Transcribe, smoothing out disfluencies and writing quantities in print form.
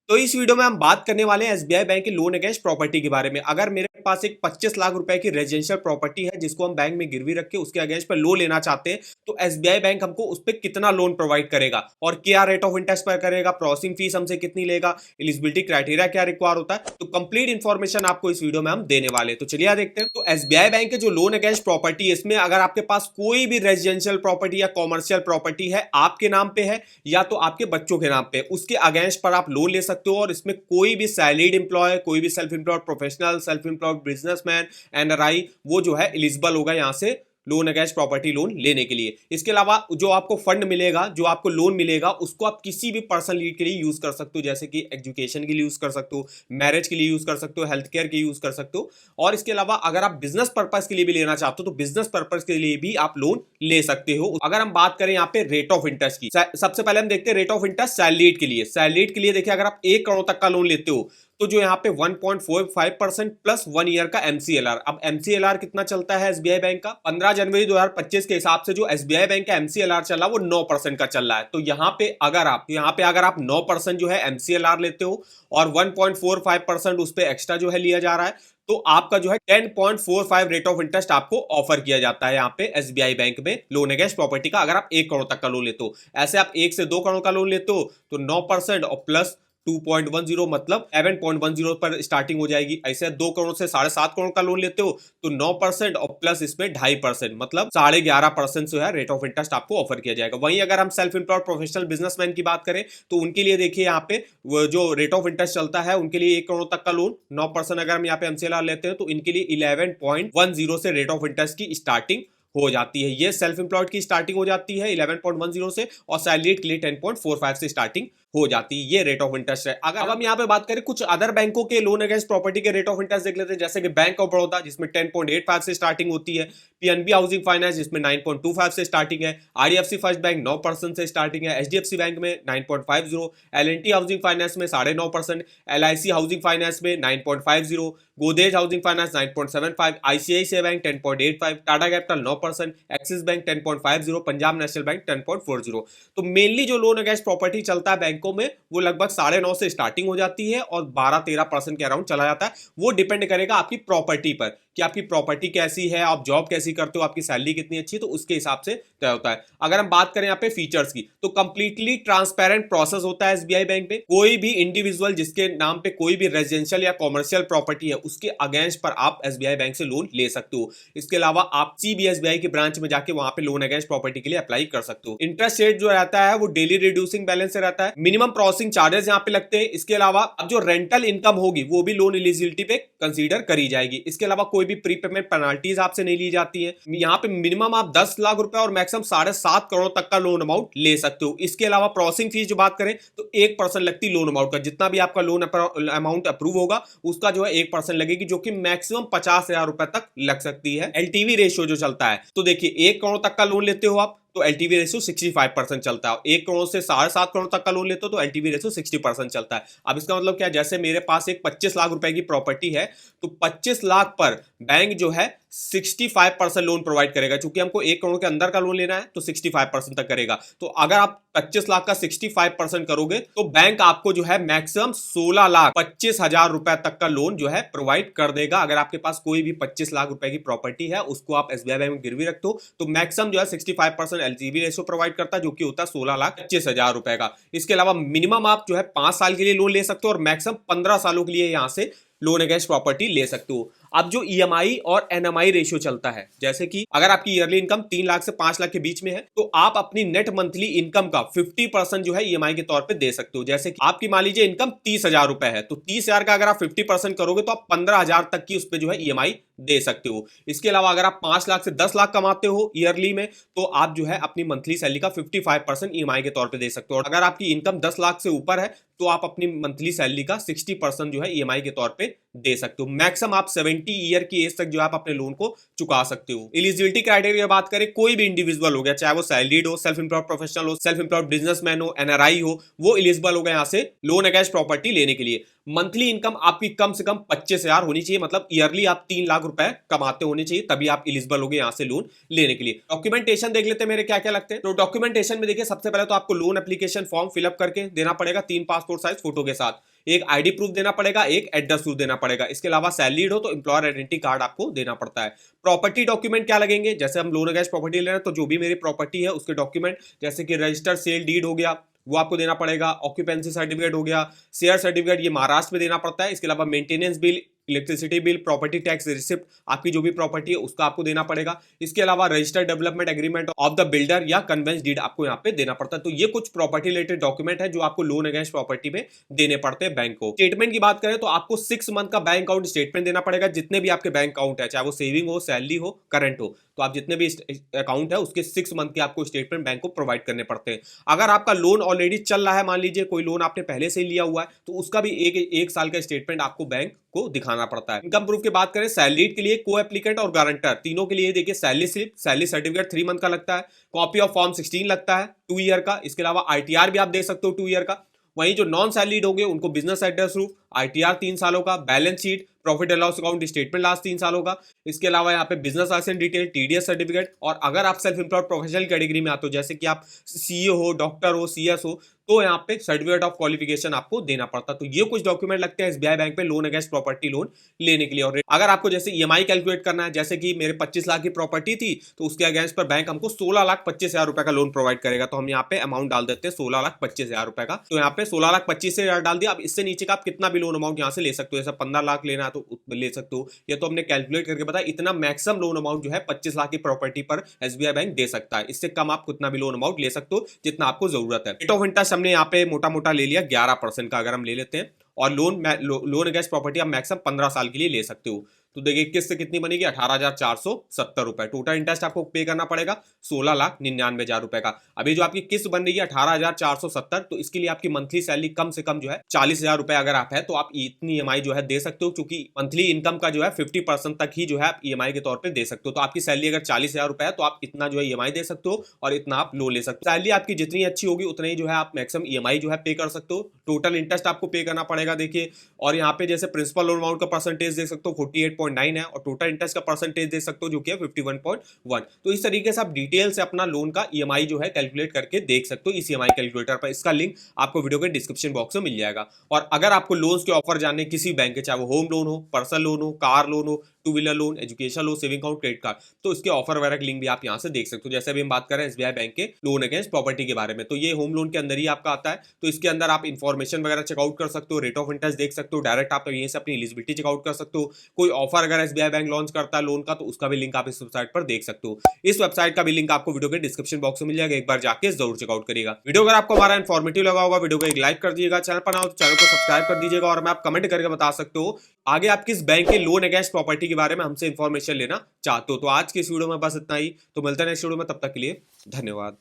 तो इस वीडियो में हम बात करने वाले हैं एसबीआई बैंक के लोन अगेंस्ट प्रॉपर्टी के बारे में। अगर मेरे पास एक 25 लाख रुपए की रेजिडेंशियल प्रॉपर्टी है जिसको हम बैंक में गिरवी रख के उसके अगेंस्ट पर लोन लेना चाहते हैं, तो एसबीआई बैंक हमको उस पर कितना लोन प्रोवाइड करेगा और क्या रेट ऑफ इंटरेस्ट पर करेगा, प्रोसेसिंग फीस हमसे कितनी लेगा, एलिजिबिलिटी क्राइटेरिया क्या रिक्वायर होता है, तो कंप्लीट इन्फॉर्मेशन आपको इस वीडियो में हम देने वाले हैं। तो चलिए देखते हैं। तो एसबीआई बैंक के जो लोन अगेंस्ट प्रॉपर्टी है, इसमें अगर आपके पास कोई भी रेजिडेंशियल प्रॉपर्टी या कॉमर्शियल प्रॉपर्टी है, आपके नाम पे है या तो आपके बच्चों के नाम पे, उसके अगेंस्ट पर आप लोन ले सकते हो। और इसमें कोई भी सैलरीड एम्प्लॉय, कोई भी self employed professional, self employed businessman, NRI, वो जो है एलिजिबल होगा यहां से लोन अगेंस्ट प्रॉपर्टी लोन लेने के लिए। इसके अलावा जो आपको फंड मिलेगा, जो आपको लोन मिलेगा, उसको आप किसी भी पर्सनल नीड के लिए यूज कर सकते हो, जैसे कि एजुकेशन के लिए यूज कर सकते हो, मैरिज के लिए यूज कर सकते हो, हेल्थ केयर के लिए यूज कर सकते हो। और इसके अलावा अगर आप बिजनेस पर्पज के लिए भी लेना चाहते हो तो बिजनेस पर्पज के लिए भी आप लोन ले सकते हो। अगर हम बात करें यहाँ पे रेट ऑफ इंटरेस्ट की, सबसे पहले हम देखते हैं रेट ऑफ इंटरेस्ट सैलरीड के लिए। सैलरीड के लिए देखिए, अगर आप 1 करोड़ तक का लोन लेते हो तो जो यहाँ पे 1.45% प्लस 1 ईयर का एमसीएलआर। अब एमसीएलआर कितना चलता है एसबीआई बैंक का? 15 जनवरी 2025 के हिसाब से जो एसबीआई बैंक का एमसीएलआर चला वो 9% का चल रहा है। तो यहाँ पे अगर आप 9% जो है एमसीएलआर लेते हो और 1.45% उस पर एक्स्ट्रा जो है लिया जा रहा है, तो आपका जो है 10.45 रेट ऑफ इंटरेस्ट आपको ऑफर किया जाता है यहाँ पे एसबीआई बैंक में लोन अगेंस्ट प्रॉपर्टी का। अगर आप 1 करोड़ तक का लोन लेते हो, ऐसे आप 1 से 2 करोड़ का लोन लेते हो तो 9% और प्लस 2.10 मतलब 11.10 पर स्टार्टिंग हो जाएगी। ऐसे 2 करोड़ से 7.5 करोड़ का लोन लेते हो तो 9% और प्लस इसमें 2.5% मतलब 11.5% जो है रेट ऑफ इंटरेस्ट आपको ऑफर किया जाएगा। वहीं अगर हम सेल्फ एम्प्लॉयड प्रोफेशनल बिजनेसमैन की बात करें तो उनके लिए देखिए यहाँ पे वो जो रेट ऑफ इंटरेस्ट चलता है उनके लिए 1 करोड़ तक का लोन 9% अगर हम यहाँ पे एमसीएलआर लेते हैं तो इनके लिए 11.10 से रेट ऑफ इंटरेस्ट की स्टार्टिंग हो जाती है। ये सेल्फ एम्प्लॉयड की स्टार्टिंग हो जाती है 11.10 से और सैलरीड के लिए 10.45 से स्टार्टिंग हो जाती है। ये रेट ऑफ इंटरेस्ट है। अगर हम यहाँ पे बात करें कुछ अदर बैंकों के लोन अगेंस्ट प्रॉपर्टी के रेट ऑफ इंटरेस्ट देख लेते हैं, जैसे कि बैंक ऑफ बड़ौदा जिसमें 10.85 से स्टार्टिंग होती है, पीएनबी हाउसिंग फाइनेंस जिसमें 9.25 से स्टार्टिंग है, आईडीएफसी फर्स्ट बैंक 9% से स्टार्टिंग है, एचडीएफसी बैंक में 9.50, एलएनटी हाउसिंग फाइनेंस में 9.5%, एलआईसी हाउसिंग फाइनेंस में 9.50, Godrej housing finance 9.75, ICICI bank 10.85, Tata capital 9%, axis bank 10.50, Punjab national bank 10.40। तो मेनली जो लोन अगेंस्ट प्रॉपर्टी चलता है बैंकों में वो लगभग 9.5 से स्टार्टिंग हो जाती है और 12-13% के अराउंड चला जाता है। वो डिपेंड करेगा आपकी प्रॉपर्टी पर कि आपकी प्रॉपर्टी कैसी है, आप जॉब कैसी करते हो, आपकी सैलरी कितनी अच्छी है, तो उसके हिसाब से तय होता है। अगर हम बात करें यहाँ पे फीचर्स की तो कंप्लीटली ट्रांसपेरेंट प्रोसेस होता है एसबीआई बैंक में। कोई भी इंडिविजुअल जिसके नाम पे कोई भी रेजिडेंशियल या कॉमर्शियल प्रॉपर्टी है उसके अगेंस्ट पर आप एसबीआई बैंक से लोन ले सकते हो। इसके अलावा आप सीबी एसबीआई की ब्रांच में जाके वहां पे लोन अगेंस्ट प्रॉपर्टी के लिए अप्लाई कर सकते हो। इंटरेस्ट रेट जो रहता है वो डेली रिड्यूसिंग बैलेंस से रहता है। मिनिमम प्रोसेसिंग चार्जेस यहाँ पे लगते हैं। इसके अलावा अब जो रेंटल इनकम होगी वो भी लोन एलिजिबिलिटी पे कंसीडर करी जाएगी। इसके अलावा कोई भी प्री पेमेंट पेनाल्टीज आपसे नहीं ली जाती है। यहाँ पे मिनिमम आप 10 लाख रुपए और मैक्सिमम 7.5 करोड़ तक का लोन अमाउंट ले सकते हो। इसके अलावा प्रोसेसिंग फीस जो बात करें तो 1% लगती लोन अमाउंट का। जितना भी आपका लोन अमाउंट अप्रूव होगा उसका जो है 1% लगेगी, जो कि मैक्सिमम 50,000 रुपए तक लग सकती है। एलटीवी रेशियो जो चलता है तो देखिए 1 करोड़ तक का लोन लेते हो आप तो एलटीवी रेशियो 65% चलता है। 1 करोड़ से 7.5 करोड़ तक का लोन लेते हो तो एलटीवी रेशियो 60% चलता है। अब इसका मतलब क्या है, जैसे मेरे पास एक 25 लाख रुपए की प्रॉपर्टी है तो 25 लाख पर बैंक जो है 65% लोन प्रोवाइड करेगा। क्योंकि हमको 1 करोड़ के अंदर का लोन लेना है तो 65% तक करेगा। तो अगर आप 25 लाख का 65% करोगे तो बैंक आपको जो है मैक्सिमम 16,25,000 रुपए तक का लोन जो है प्रोवाइड कर देगा। अगर आपके पास कोई भी 25 लाख रुपए की प्रॉपर्टी है उसको आप एसबीआई बैंक में गिरवी रखते हो तो मैक्सिमम जो है 65% एलटीवी रेशियो प्रोवाइड करता है, जो कि होता है 16,25,000 रुपए का। इसके अलावा मिनिमम आप जो है 5 साल के लिए लोन ले सकते हो और मैक्सिमम 15 सालों के लिए यहां से लोन अगेंस्ट प्रॉपर्टी ले सकते हो। अब जो ईएमआई और एनएमआई रेशियो चलता है, जैसे कि अगर आपकी ईयरली इनकम 3 लाख से 5 लाख के बीच में है तो आप अपनी नेट मंथली इनकम का 50% जो है ईएमआई के तौर पे दे सकते हो। जैसे कि आपकी मान लीजिए इनकम 30,000 रुपए है तो 30,000 का अगर आप 50% करोगे तो आप 15,000 तक की उस पर जो है ईएमआई दे सकते हो। इसके अलावा अगर आप 5 लाख से 10 लाख कमाते हो ईयरली में तो आप जो है अपनी मंथली सैलरी का 55% ईएमआई के तौर पे दे सकते हो। और अगर आपकी इनकम 10 लाख से ऊपर है तो आप अपनी मंथली सैलरी का 60% जो है ईएमआई के तौर पे दे सकते हो। मैक्सिमम आप 70 ईयर की एज तक जो आप अपने लोन को चुका सकते हो। एलिजिबिलिटी क्राइटेरिया बात करें, कोई भी इंडिविजुअल हो गया, चाहे वो सैलरीड हो, सेल्फ एम्प्लॉयड प्रोफेशनल हो, सेल्फ एम्प्लॉयड बिजनेसमैन हो, एनआरआई हो, वो एलिजिबल होगा यहाँ से लोन अगेंस्ट प्रॉपर्टी लेने के लिए। मंथली इनकम आपकी कम से कम 25,000 होनी चाहिए, मतलब ईयरली आप 3 लाख रुपए कमाते होने चाहिए, तभी आप एलिजिबल होगे यहाँ से लोन लेने के लिए। डॉक्यूमेंटेशन देख लेते हैं मेरे क्या क्या लगते हैं। तो डॉक्यूमेंटेशन में देखिए सबसे पहले तो आपको लोन एप्लीकेशन फॉर्म फिलअप करके देना पड़ेगा 3 पासपोर्ट साइज फोटो के साथ। एक आईडी प्रूफ देना पड़ेगा, एक एड्रेस प्रूफ देना पड़ेगा। इसके अलावा सैलरीड हो तो एम्प्लॉयर आइडेंटिटी कार्ड आपको देना पड़ता है। प्रॉपर्टी डॉक्यूमेंट क्या लगेंगे, जैसे हम लोन अगेंस्ट प्रॉपर्टी ले रहे हैं तो जो भी मेरी प्रॉपर्टी है उसके डॉक्यूमेंट, जैसे कि रजिस्टर्ड सेल डीड हो गया वो आपको देना पड़ेगा, ऑक्यूपेंसी सर्टिफिकेट हो गया, शेयर सर्टिफिकेट ये महाराष्ट्र में देना पड़ता है। इसके अलावा maintenance bill, electricity bill, property tax receipt, आपकी जो भी प्रॉपर्टी है उसका आपको देना पड़ेगा। इसके अलावा registered development agreement of the builder या कन्वेंस डीड आपको यहाँ पे देना पड़ता है। तो ये कुछ प्रॉपर्टी रिलेटेड डॉक्यूमेंट है जो आपको लोन अगेंस्ट प्रॉपर्टी में देने पड़ते हैं बैंक को। स्टेटमेंट की बात करें तो आपको 6 मंथ का बैंक अकाउंट स्टेटमेंट देना पड़ेगा, जितने भी आपके बैंक अकाउंट है, चाहे वो सेविंग हो, सैलरी हो, करंट हो, तो आप जितने भी अकाउंट है उसके 6 मंथ के आपको स्टेटमेंट बैंक को प्रोवाइड करने पड़ते हैं। अगर आपका लोन ऑलरेडी चल रहा है, मान लीजिए कोई लोन आपने पहले से ही लिया हुआ है, तो उसका भी एक साल का स्टेटमेंट आपको बैंक को दिखाना पड़ता है। इनकम प्रूफ की बात करें, सैलरीड के लिए को एप्लीकेंट और गारंटर तीनों के लिए देखिए salary slip, salary certificate 3 month का लगता है, कॉपी ऑफ फॉर्म 16 लगता है 2 ईयर का। इसके अलावा आईटीआर भी आप दे सकते हो 2 ईयर का। वहीं जो नॉन सैलरीड होंगे उनको बिजनेस एड्रेस प्रूफ, आईटीआर 3 सालों का, balance sheet, profit and loss account statement last 3 सालों का। इसके अलावा यहाँ पे business licence detail, TDS certificate, और अगर आप सेल्फ एम्प्लॉयड प्रोफेशनल कैटेगरी में आते हो, जैसे कि आप सीए हो, डॉक्टर हो, सीएस हो, तो यहाँ पे सर्टिफिकेट ऑफ क्वालिफिकेशन आपको देना पड़ता है। तो ये कुछ डॉक्यूमेंट लगते हैं एसबीआई बैंक पे लोन अगेंस्ट प्रॉपर्टी लोन लेने के लिए। और अगर आपको जैसे ईएमआई कैलकुलेट करना है, जैसे कि मेरे 25 लाख की प्रॉपर्टी थी तो उसके अगेंस्ट पर बैंक हमको 16,25,000 रुपए का लोन प्रोवाइड करेगा, तो हम यहाँ पे अमाउंट डाल देते हैं 16,25,000 रुपए का। तो यहाँ पे 16,25,000 डाल दिया। अब इससे नीचे का आप कितना भी लोन अमाउंट यहाँ से ले सकते हो, जैसे 15 लाख लेना है तो ले सकते हो। ये तो हमने कैलकुलेट करके बताया, इतना मैक्सिमम लोन अमाउंट जो है 25 लाख की प्रॉपर्टी पर एसबीआई बैंक दे सकता है। इससे कम आप कितना भी लोन अमाउंट ले सकते हो जितना आपको जरूरत है। रेट ऑफ इंटरेस्ट हमने यहाँ पे मोटा मोटा ले लिया 11% का अगर हम ले लेते हैं, और लोन अगेंस्ट प्रॉपर्टी आप मैक्सिमम 15 साल के लिए ले सकते हो। तो देखिए किस्त कितनी बनेगी, 18,470 रुपए। टोटल इंटरेस्ट आपको पे करना पड़ेगा 16,99,000 रुपए का। अभी जो आपकी किस्त बन रही है 18,470, तो इसके लिए आपकी मंथली सैलरी कम से कम जो है 40,000 रुपए अगर आप है तो आप इतनी ईएमआई जो है दे सकते हो, क्योंकि मंथली इनकम का जो है 50% तक ही जो है आप ईएमआई के तौर पर दे सकते हो। तो आपकी सैलरी अगर 40,000 रुपए है तो आप इतना जो है ईएमआई दे सकते हो और इतना आप लोन ले सकते हो। सैलरी आपकी जितनी अच्छी होगी उतना ही जो है आप मैक्सिमम ईएमआई जो है पे कर सकते हो। टोटल इंटरेस्ट आपको पे करना पड़ेगा देखिए, और यहाँ पे जैसे प्रिंसिपल लोन अमाउंट का परसेंटेज देख सकते हो 48.9 है, और टोटल इंटरेस्ट का परसेंटेज देख सकते हो जो कि है 51.1। तो इस तरीके से आप डिटेल से अपना लोन का ईएमआई जो है कैलकुलेट करके देख सकते हो इस ईएमआई कैलकुलेटर पर। इसका लिंक आपको वीडियो के डिस्क्रिप्शन बॉक्स में मिल जाएगा। और अगर आपको लोन्स के ऑफर जानने किसी बैंक के, चाहे वो होम लोन हो, पर्सनल लोन हो, कार लोन हो, 2 wheeler loan, education loan, saving account, credit card, तो इसके ऑफर वगैरह की लिंक भी आप यहाँ से देख सकते हो। जैसे अभी हम बात कर रहे हैं एसबीआई बैंक के लोन अगेंस्ट प्रॉपर्टी के बारे में, तो ये होम लोन के अंदर ही आपका आता है। तो इसके अंदर आप इन्फॉर्मेशन वगैरह चेकआउट कर सकते हो, रेट ऑफ इंटरेस्ट देख सकते हो, डायरेक्ट आप यहीं से अपनी एलिजिबिलिटी चेकआउट कर सकते हो। कोई ऑफर अगर एसबीआई बैंक लॉन्च करता है लोन का तो उसका भी लिंक आप इस वेबसाइट पर देख सकते हो। इस वेबसाइट का भी लिंक आपको वीडियो के डिस्क्रिप्शन बॉक्स में मिल जाएगा, एक बार जाके जरूर चेकआउट करिएगा। वीडियो अगर आपको हमारा इन्फॉर्मेटिव लगा होगा, वीडियो को एक लाइक कर दीजिएगा, चैनल पर ना हो तो चैनल को सब्सक्राइब कर दीजिएगा, और मैं आप कमेंट करके बता सकते हो आगे आप किस बैंक के लोन अगेंस्ट प्रॉपर्टी के बारे में हमसे इंफॉर्मेशन लेना चाहते हो। तो आज की इस वीडियो में बस इतना ही, तो मिलते हैं नेक्स्ट वीडियो में, तब तक के लिए धन्यवाद।